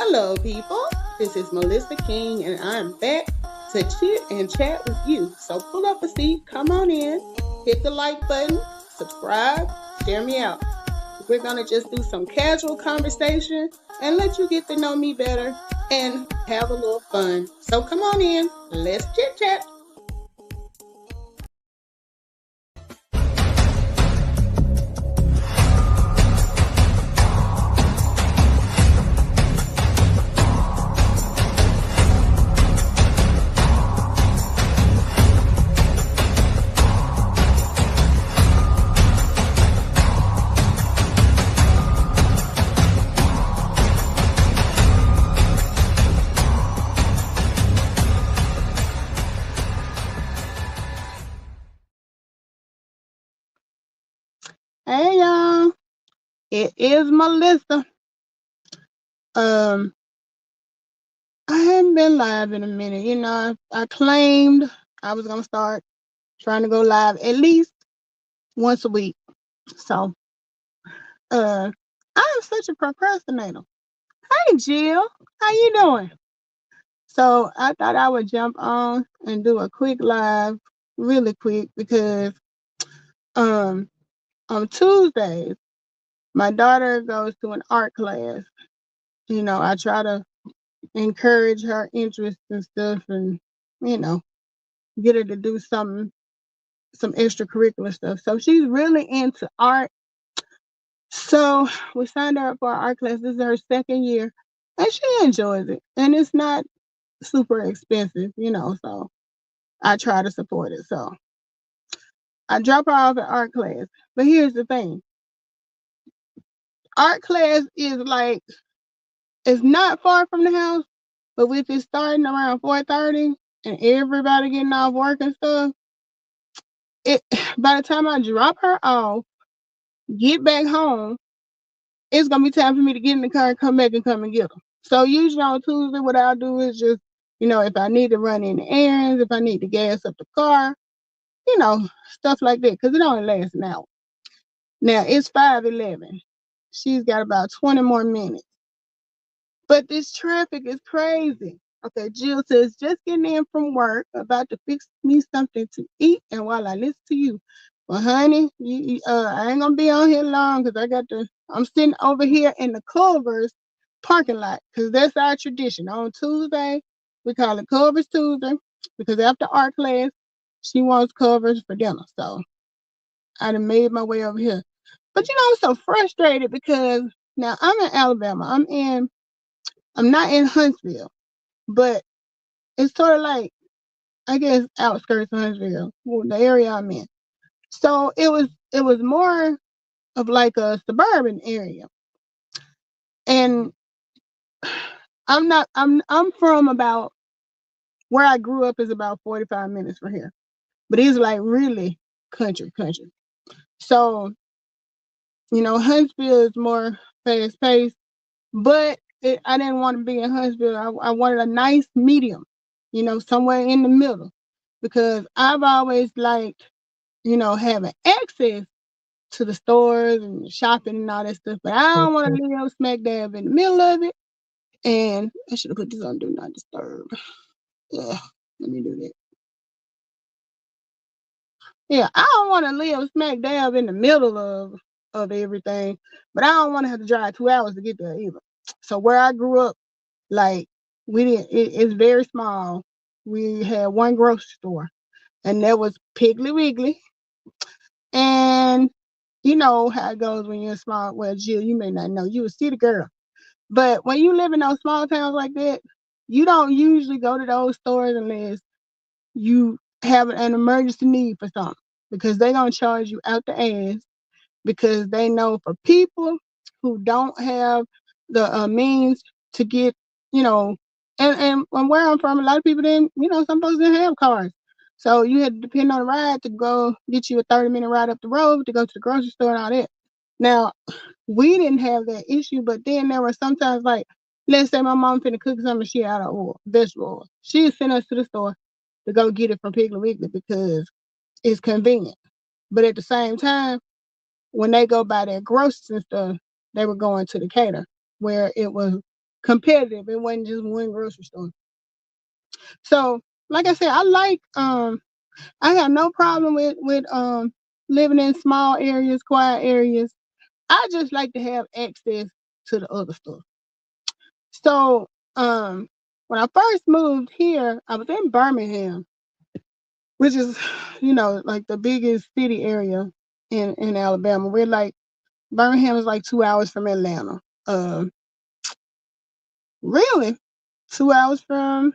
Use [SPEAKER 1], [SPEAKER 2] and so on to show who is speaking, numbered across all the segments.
[SPEAKER 1] Hello, people. This is Melissa King, and I'm back to chit and chat with you. So pull up a seat, come on in, hit the like button, subscribe, share me out. We're going to just do some casual conversation and let you get to know me better and have a little fun. So come on in, let's chit chat. Hey, y'all. It is Melissa. Um, I haven't been live in a minute. I claimed I was going to start trying to go live at least once a week. So, uh, I am such a procrastinator. Hey, Jill, how you doing? So I thought I would jump on and do a quick live, really quick, because um on Tuesdays my daughter goes to an art class. I try to encourage her interest and stuff, and you know get her to do some extracurricular stuff. So she's really into art. So we signed her up for our art class. This is her second year, and she enjoys it. And it's not super expensive. So I try to support it. So I drop her off at art class. But here's the thing. Art class is like, it's not far from the house, but with it starting around 4:30 and everybody getting off work and stuff, it by the time I drop her off, get back home, it's gonna be time for me to get in the car and come back and come and get her. So usually on Tuesday, what I'll do is just, if I need to run any errands, if I need to gas up the car, stuff like that, because it only lasts an hour. Now it's 5:11. She's got about 20 more minutes. But this traffic is crazy. Okay, Jill says, just getting in from work, about to fix me something to eat, and while I listen to you. Well, honey, I ain't gonna be on here long because I'm sitting over here in the Culver's parking lot because that's our tradition. On Tuesday, we call it Culver's Tuesday because after art class, she wants Culver's for dinner. So I done made my way over here. But I'm so frustrated because now I'm in Alabama. I'm not in Huntsville, but it's sort of like, I guess, outskirts of Huntsville, the area I'm in. So it was more of like a suburban area. And I'm from about, where I grew up is about 45 minutes from here. But it's like really country. So, Huntsville is more fast paced. But I didn't want to be in Huntsville. I wanted a nice medium, somewhere in the middle, because I've always liked, having access to the stores and shopping and all that stuff. But I don't want to live smack dab in the middle of it. And I should have put this on Do Not Disturb. Yeah, let me do that. Yeah, I don't want to live smack dab in the middle of everything, but I don't want to have to drive 2 hours to get there either. So where I grew up, like, we didn't. It's very small. We had one grocery store, and that was Piggly Wiggly. And you know how it goes when you're small. Well, Jill, you may not know. You a city girl, but when you live in those small towns like that, you don't usually go to those stores unless you have an emergency need for something, because they're gonna charge you out the ass, because they know for people who don't have the means to get, you know, and where I'm from, a lot of people didn't, some folks didn't have cars. So you had to depend on a ride to go get you a 30-minute ride up the road to go to the grocery store and all that. Now, we didn't have that issue, but then there were sometimes, like, let's say my mom finna cook something, she out of oil, vegetable oil. She'd send us to the store to go get it from Piggly Wiggly because it's convenient. But at the same time, when they go buy their groceries and stuff, they were going to the cater where it was competitive. It wasn't just one grocery store. So, like I said, I like I have no problem with living in small areas, quiet areas. I just like to have access to the other stuff. So, um, when I first moved here, I was in Birmingham, which is, like the biggest city area in Alabama. We're like Birmingham is like 2 hours from Atlanta. Really, 2 hours from.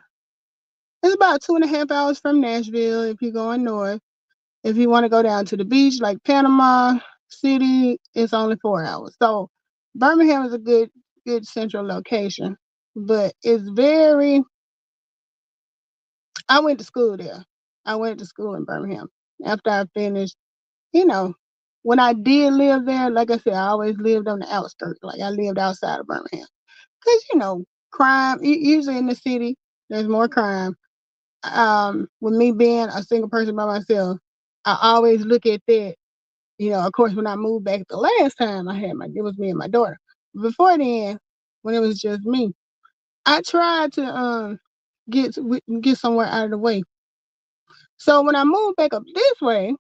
[SPEAKER 1] It's about 2.5 hours from Nashville if you're going north. If you want to go down to the beach like Panama City, it's only 4 hours. So Birmingham is a good central location, but it's very. I went to school there. I went to school in Birmingham. After I finished, you know, when I did live there, like I said, I always lived on the outskirts. Like I lived outside of Birmingham, because crime. Usually in the city, there's more crime. With me being a single person by myself, I always look at that. Of course, when I moved back the last time, it was me and my daughter. Before then, when it was just me, I tried to get somewhere out of the way. So when I moved back up this way,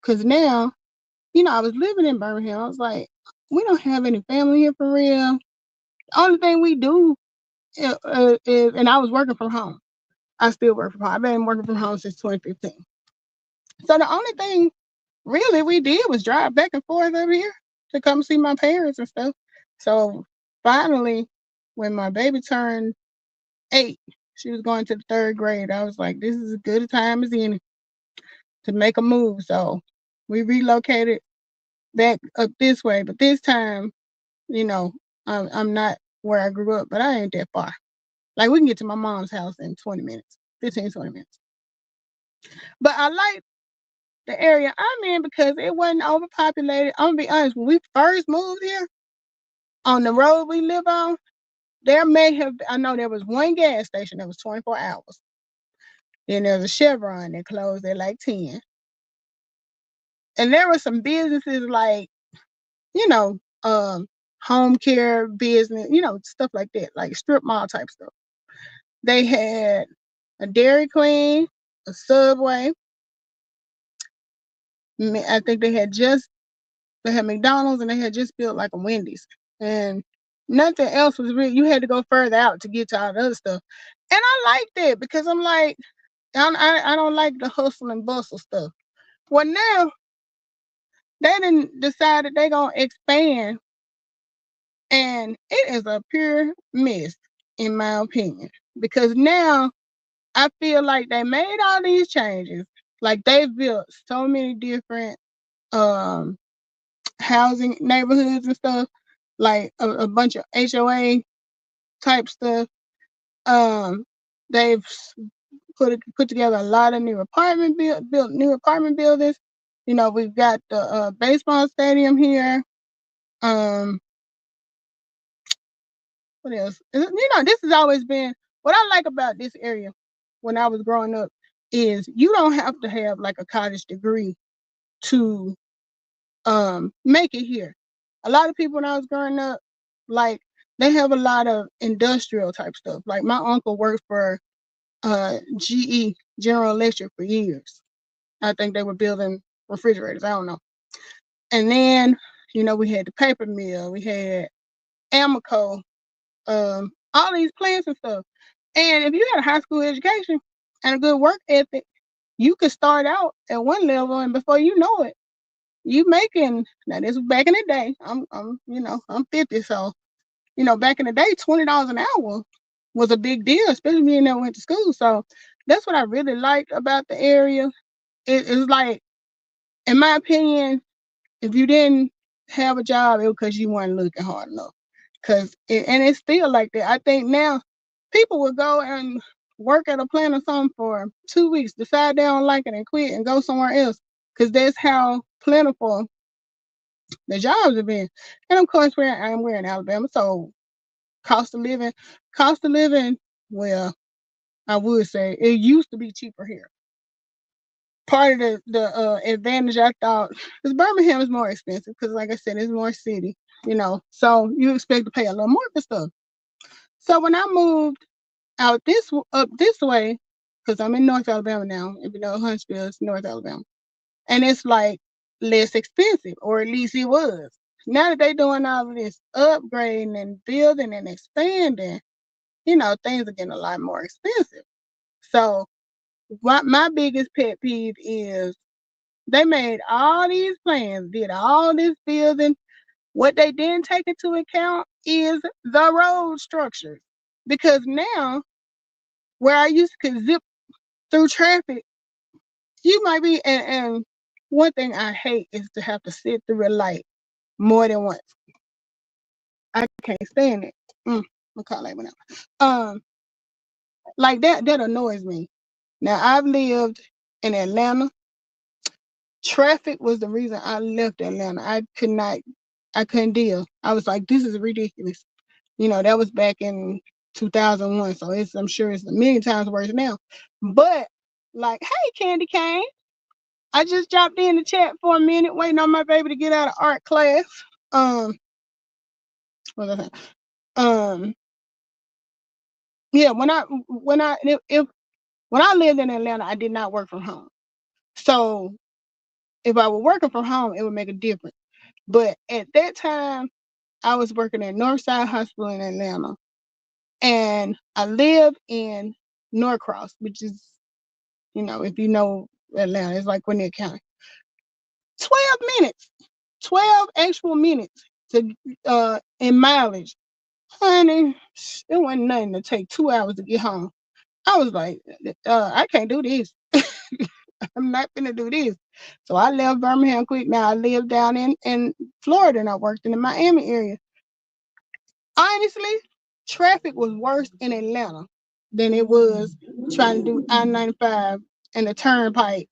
[SPEAKER 1] because now, I was living in Birmingham, I was like, we don't have any family here for real. The only thing we do is, and I was working from home. I still work from home. I've been working from home since 2015. So the only thing really we did was drive back and forth over here to come see my parents and stuff. So finally, when my baby turned 8, she was going to the 3rd grade. I was like, this is as good a time as any to make a move. So we relocated back up this way, but this time, you know, I'm not where I grew up, but I ain't that far. Like we can get to my mom's house in 20 minutes, 15, 20 minutes. But I like the area I'm in because it wasn't overpopulated. I'm gonna be honest, when we first moved here, on the road we live on, I know there was one gas station that was 24 hours. Then there was a Chevron that closed at like 10. And there were some businesses like, you know, home care business, stuff like that, like strip mall type stuff. They had a Dairy Queen, a Subway. I think they had McDonald's and they had just built like a Wendy's. And nothing else was really, you had to go further out to get to all the other stuff. And I like that because I'm like, I don't like the hustle and bustle stuff. Well, now they didn't decide that they're going to expand, and it is a pure mess, in my opinion. Because now I feel like they made all these changes. Like they've built so many different um housing neighborhoods and stuff, like a bunch of HOA type stuff. Um, they've put together a lot of new built new apartment buildings. We've got the baseball stadium here. Um, what else? This has always been what I like about this area. When I was growing up, is you don't have to have like a college degree to make it here. A lot of people when I was growing up, like they have a lot of industrial type stuff. Like my uncle worked for GE, General Electric, for years. I think they were building refrigerators. I don't know. And then, we had the paper mill, we had Amoco, all these plants and stuff. And if you had a high school education and a good work ethic, you could start out at one level, and before you know it, you making. Now this was back in the day. I'm 50, so back in the day, $20 an hour was a big deal, especially when you never went to school. So that's what I really liked about the area. It's like, in my opinion, if you didn't have a job, it was because you weren't looking hard enough. And it's still like that. I think now people will go and work at a plant or something for 2 weeks, decide they don't like it and quit and go somewhere else. Because that's how plentiful the jobs have been. And of course, we're in Alabama, so cost of living, cost of living. Well, I would say it used to be cheaper here. Part of the advantage I thought is Birmingham is more expensive because, like I said, it's more city. So you expect to pay a little more for stuff. So when I moved out up this way, because I'm in North Alabama now, if you know Huntsville, it's North Alabama, and it's like less expensive, or at least it was. Now that they doing all of this upgrading and building and expanding, things are getting a lot more expensive. So what my biggest pet peeve is, they made all these plans, did all this building. What they didn't take into account is the road structures. Because now, where I used to zip through traffic, you might be, and one thing I hate is to have to sit through a light more than once. I can't stand it. My car light went out. Like that annoys me. Now I've lived in Atlanta. Traffic was the reason I left Atlanta. I couldn't deal. I was like, this is ridiculous. That was back in 2001. So I'm sure it's a million times worse now. But like, hey, Candy Cane, I just dropped in the chat for a minute, waiting on my baby to get out of art class. What was I saying? Um, yeah, when I lived in Atlanta, I did not work from home. So if I were working from home, it would make a difference. But at that time, I was working at Northside Hospital in Atlanta, and I live in Norcross, which is, if you know Atlanta, it's like Gwinnett County. 12 minutes, 12 actual minutes to in mileage. Honey, it wasn't nothing to take 2 hours to get home. I was like, I can't do this. I'm not gonna do this. So I left Birmingham quick. Now I live down in Florida, and I worked in the Miami area. Honestly, traffic was worse in Atlanta than it was trying to do I-95 and the turnpike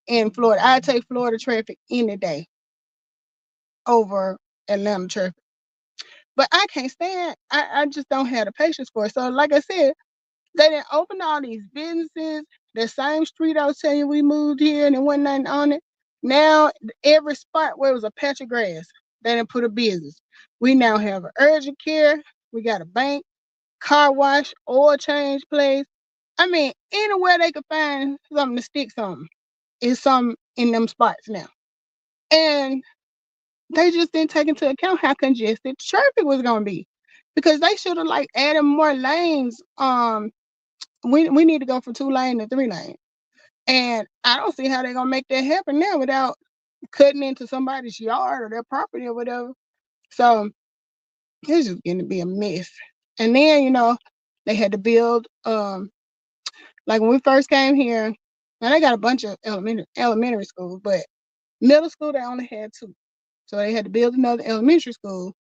[SPEAKER 1] in Florida. I take Florida traffic any day over Atlanta traffic. But I can't stand, I just don't have the patience for it. So like I said, they didn't open all these businesses. The same street I was telling you we moved here and there wasn't nothing on it. Now every spot where it was a patch of grass, they didn't put a business. We now have an urgent care. We got a bank, car wash, oil change place. I mean, anywhere they could find something to stick something is some in them spots now. And they just didn't take into account how congested traffic was gonna be. Because they should have like added more lanes. We need to go from 2 lane to 3 lane. And I don't see how they're gonna make that happen now without cutting into somebody's yard or their property or whatever. So it's just gonna be a mess. And then, they had to build like when we first came here, now they got a bunch of elementary schools, but middle school they only had 2. So they had to build another elementary school.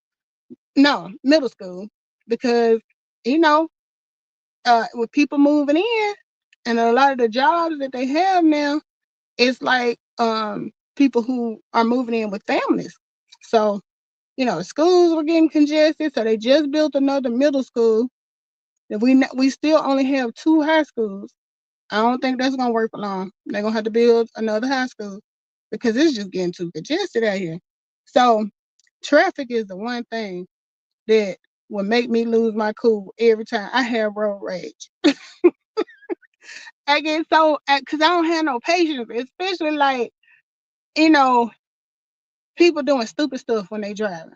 [SPEAKER 1] No, middle school. Because, you know, with people moving in and a lot of the jobs that they have now, it's like people who are moving in with families. So, schools were getting congested, so they just built another middle school. And we still only have 2 high schools. I don't think that's gonna work for long. They're gonna have to build another high school because it's just getting too congested out here. So traffic is the one thing that will make me lose my cool every time I have road rage. I get so because I don't have no patience, especially like you know people doing stupid stuff when they driving.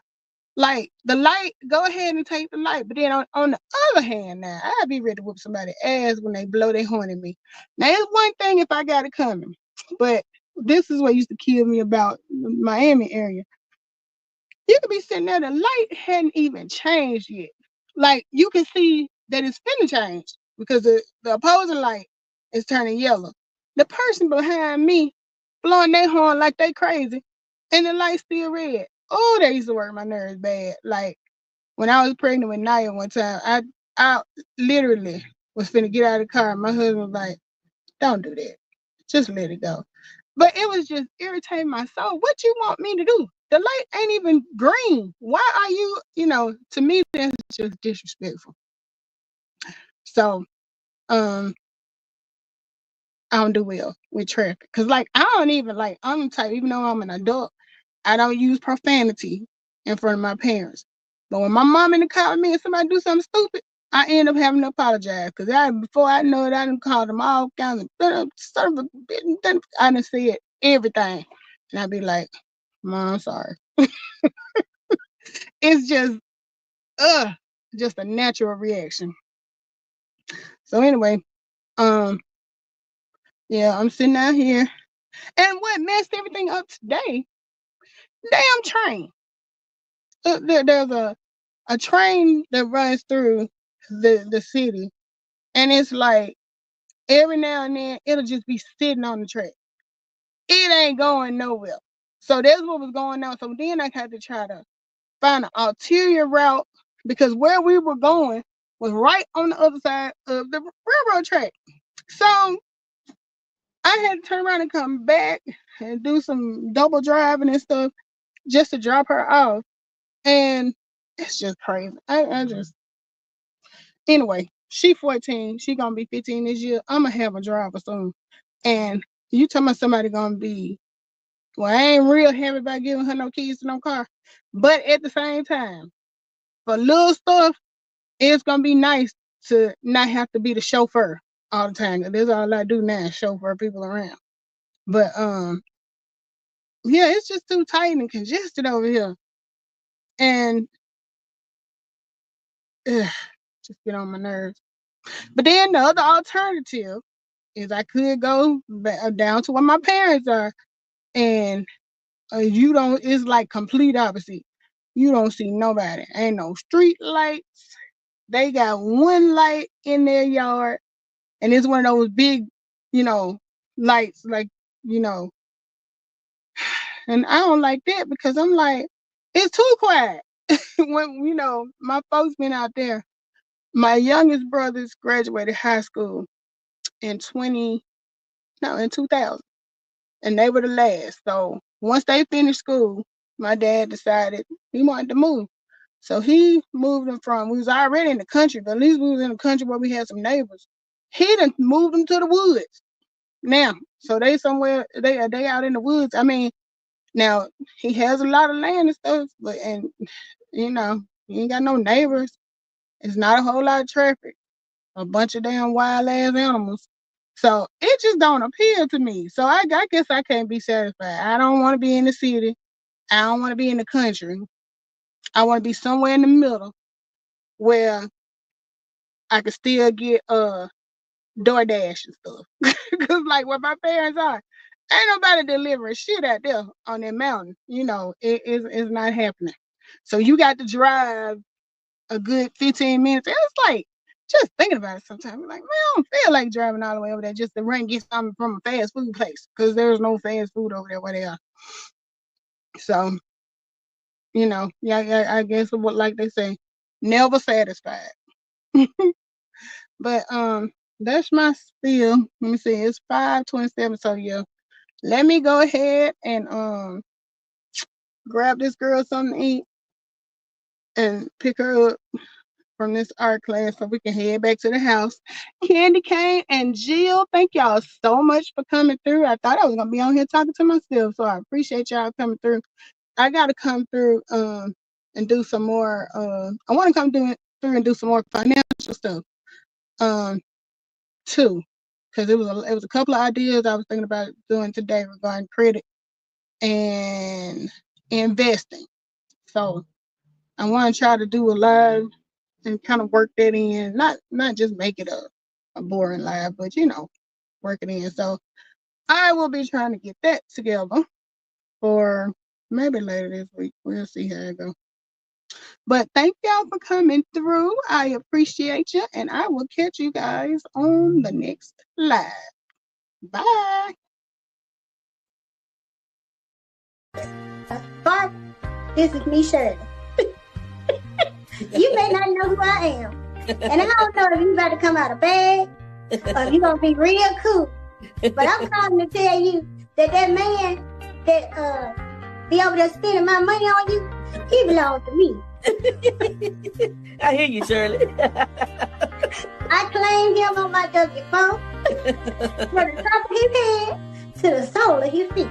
[SPEAKER 1] Like the light, go ahead and take the light. But then on the other hand, now I'd be ready to whoop somebody's ass when they blow their horn at me. Now it's one thing if I got it coming, but this is what used to kill me about the Miami area. You could be sitting there, the light hadn't even changed yet. Like you can see that it's finna change because the opposing light is turning yellow. The person behind me blowing their horn like they crazy, and the light's still red. Oh, that used to work my nerves bad. Like when I was pregnant with Naya one time, I literally was finna get out of the car. And my husband was like, "Don't do that. Just let it go." But it was just irritating my soul. What you want me to do? The light ain't even green. Why are you? To me that's just disrespectful. So um, I don't do well with traffic. Cause like I don't even like I'm the type, even though I'm an adult, I don't use profanity in front of my parents. But when my mom in the car with me and somebody do something stupid, I end up having to apologize because before I know it, I done called them all kinds of son of a bitch. I done said everything. And I'd be like, Mom, I'm sorry. It's just a natural reaction. So anyway, um, yeah, I'm sitting out here. And what messed everything up today, damn train. There's a train that runs through the city. And it's like every now and then it'll just be sitting on the track. It ain't going nowhere. So that's what was going on. So then I had to try to find an ulterior route because where we were going was right on the other side of the railroad track. So I had to turn around and come back and do some double driving and stuff just to drop her off. And it's just crazy. I just anyway, she 14, she gonna be 15 this year. I'ma have a driver soon. And you talking about somebody gonna be, well, I ain't real happy about giving her no keys to no car. But at the same time, for little stuff, it's gonna be nice to not have to be the chauffeur all the time. That's all I do now, chauffeur people around. But yeah, it's just too tight and congested over here. And just get on my nerves. But then the other alternative is I could go down to where my parents are, and you don't. It's like complete opposite. You don't see nobody. Ain't no street lights. They got one light in their yard, and it's one of those big, lights, like, you know. And I don't like that because I'm like, it's too quiet. When my folks been out there. My youngest brothers graduated high school in 2000, and they were the last. So once they finished school, my dad decided he wanted to move. So he moved them from, we was already in the country, but at least we was in the country where we had some neighbors. He done moved them to the woods now. So they somewhere, they out in the woods. I mean, now he has a lot of land and stuff, but, and he ain't got no neighbors. It's not a whole lot of traffic. A bunch of damn wild ass animals. So it just don't appeal to me. So I guess I can't be satisfied. I don't want to be in the city. I don't want to be in the country. I want to be somewhere in the middle where I can still get DoorDash and stuff. Cause like where my parents are, ain't nobody delivering shit out there on that mountain. It's not happening. So you got to drive a good 15 minutes. And it's like, just thinking about it sometimes, I'm like, man, I don't feel like driving all the way over there just to run and get something from a fast food place because there's no fast food over there where they are. So, yeah, I guess what, like they say, never satisfied. But that's my spiel. Let me see, it's 5:27. So yeah, let me go ahead and grab this girl something to eat and pick her up from this art class so we can head back to the house. Candy Cane and Jill, thank y'all so much for coming through. I thought I was gonna be on here talking to myself, so I appreciate y'all coming through. I gotta come through and do some more. I want to come through and do some more financial stuff too, because it was a couple of ideas I was thinking about doing today regarding credit and investing. So I want to try to do a live and kind of work that in, not just make it a boring live, but work it in. So I will be trying to get that together for maybe later this week. We'll see how it goes. But thank y'all for coming through. I appreciate you, and I will catch you guys on the next live. Bye.
[SPEAKER 2] Bart, this is me, Shirley. You may not know who I am. And I don't know if you about to come out of bed or if you're going to be real cool. But I'm calling to tell you that man that be over there spending my money on you, he belongs to me.
[SPEAKER 3] I hear you, Shirley.
[SPEAKER 2] I claimed him on my W-4 from the top of his head to the sole of his feet.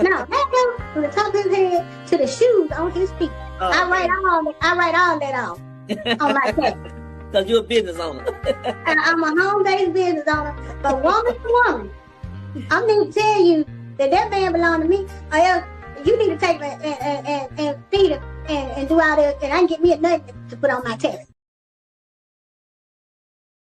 [SPEAKER 2] Now, that goes from the top of his head to the shoes on his feet. I write all that off on my tax.
[SPEAKER 3] Because you're a business owner.
[SPEAKER 2] I'm a home-based business owner, but woman to woman, I need to tell you that man belong to me, or else you need to take me and feed him and do all that, and I can get me a nut to put on my test.